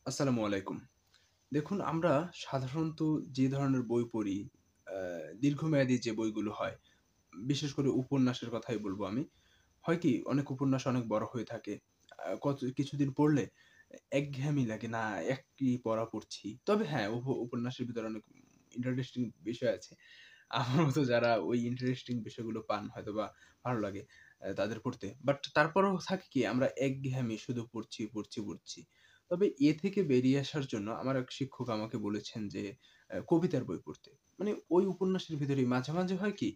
আসসালামু আলাইকুম। দেখুন আমরা সাধারণত যে ধরনের বই পড়ি, আ দীর্ঘমেয়াদী যে বইগুলো হয়, বিশেষ করে উপন্যাসের কথাই বলব আমি। হয় কি অনেক উপন্যাস অনেক বড় হয়ে থাকে। কিছুদিন পড়লে একঘেয়েমি লাগে, না একই পড়া পড়ছি। তবে হ্যাঁ, উপন্যাসের ভিতরে অনেক ইন্টারেস্টিং বিষয় আছে। আমার মতো যারা ওই ইন্টারেস্টিং বিষয়গুলো পান হয়তোবা ভালো লাগে তাদের পড়তে। বাট তারপরেও থাকে কি আমরা একঘেয়েমি শুধু পড়ছি, পড়ছি, পড়ছি। তবে এ থেকে বেরিয়ে আসার জন্য আমার এক শিক্ষক আমাকে বলেছেন যে কবিতার বই পড়তে। মানে ওই উপন্যাসের ভিতরেই মাঝে, মাঝে হয় কি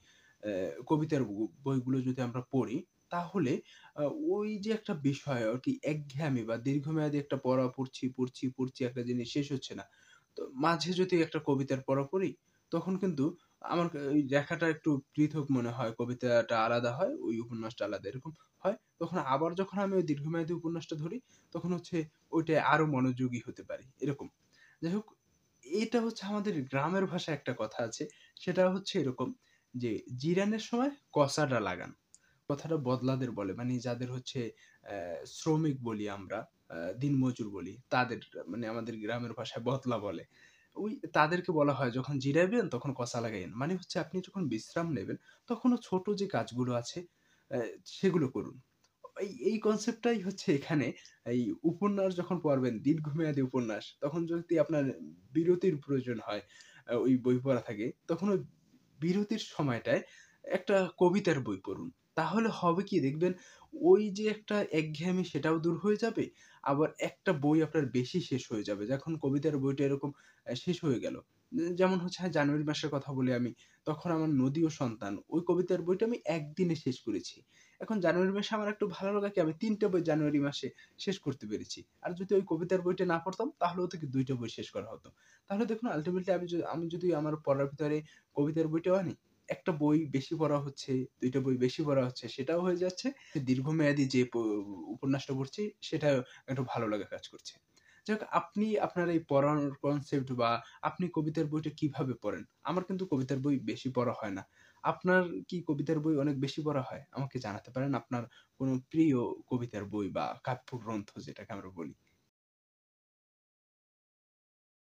কবিতার বইগুলো যদি আমরা পড়ি তাহলে আ ওই যে একটা বিষয় আরকি একঘেয়েমি বা দীর্ঘমেয়াদী একটা পড়া পড়ছি, পড়ছি, পড়ছি একটা জিনিস শেষ হচ্ছে না। তো মাঝে যদি একটা কবিতার পড়া পড়ি তখন কিন্তু আমার ওই লেখাটা একটু পৃথক মনে হয়। কবিতাটা আলাদা হয়, ওই উপন্যাসটা আলাদা। এরকম হয়। তখন আবার যখন আমি ওই দীর্ঘমেয়াদী উপন্যাসটা ধরি, তখন হচ্ছে ওইটায় আরো মনোযোগী হতে পারি। এরকম। যাই হোক, এটা হচ্ছে আমাদের গ্রামের ভাষায় একটা কথা আছে। সেটা হচ্ছে এরকম যে, "জিরানের সময় কসাডা লাগান।" কথাটা বদলাদের বলে। মানে যাদের হচ্ছে শ্রমিক বলি আমরা, দিনমজুর বলি। তাদের মানে আমাদের গ্রামের ভাষায় বদলা বলে। ওই তাদেরকে বলা হয় যখন জিরাইবেন তখন কষা লাগাইয়েন। মানে হচ্ছে আপনি যখন বিশ্রাম নেবেন তখনও ছোট যে কাজগুলো আছে অ্যা সেগুলো করুন। এই কনসেপ্টটাই হচ্ছে এখানে এই উপন্যাস যখন পড়বেন, দীর্ঘমেয়াদী উপন্যাস, তখন যদি আপনার বিরতির প্রয়োজন হয়, ওই বই পড়া থাকে, তখন ওই বিরতির সময়টায় একটা কবিতার বই পড়ুন। তাহলে হবে কি দেখবেন, ওই যে একটা একঘেয়েমি সেটাও দূর হয়ে যাবে। আবার একটা বই আপনার বেশি শেষ হয়ে যাবে। যখন কবিতার বইটা এরকম শেষ হয়ে গেল। যেমন হচ্ছে জানুয়ারি মাসের কথা বলি আমি। তখন আমার 'নদী ও সন্তান' ওই কবিতার বইটা আমি একদিনে শেষ করেছি। এখন জানুয়ারি মাসে আমার একটু ভালো লাগা কি আমি ৩ টা বই জানুয়ারি মাসে শেষ করতে পেরেছি। আর যদি ওই কবিতার বইটা না পড়তাম তাহলেও থেকে ২ টা বই শেষ করা হতো। তাহলে দেখুন আল্টিমেটলি আমি যদি আমার পড়ার ভিতরে কবিতার বইটাও আনি, একটা বই বেশি পড়া হচ্ছে, ২ টা বই বেশি পড়া হচ্ছে সেটাও হয়ে যাচ্ছে। দীর্ঘমেয়াদী যে উপন্যাসটা পড়ছি সেটাও একটু ভালো লাগা কাজ করছে। যাই হোক আপনি আপনার এই পড়ার কনসেপ্ট বা আপনি কবিতার বইটা কিভাবে পড়েন? আমার কিন্তু কবিতার বই বেশি পড়া হয় না। আপনার কি কবিতার বই অনেক বেশি পড়া হয়? আমাকে জানাতে পারেন আপনার কোন প্রিয় কবিতার বই বা কাব্যগ্রন্থ যেটাকে আমরা বলি।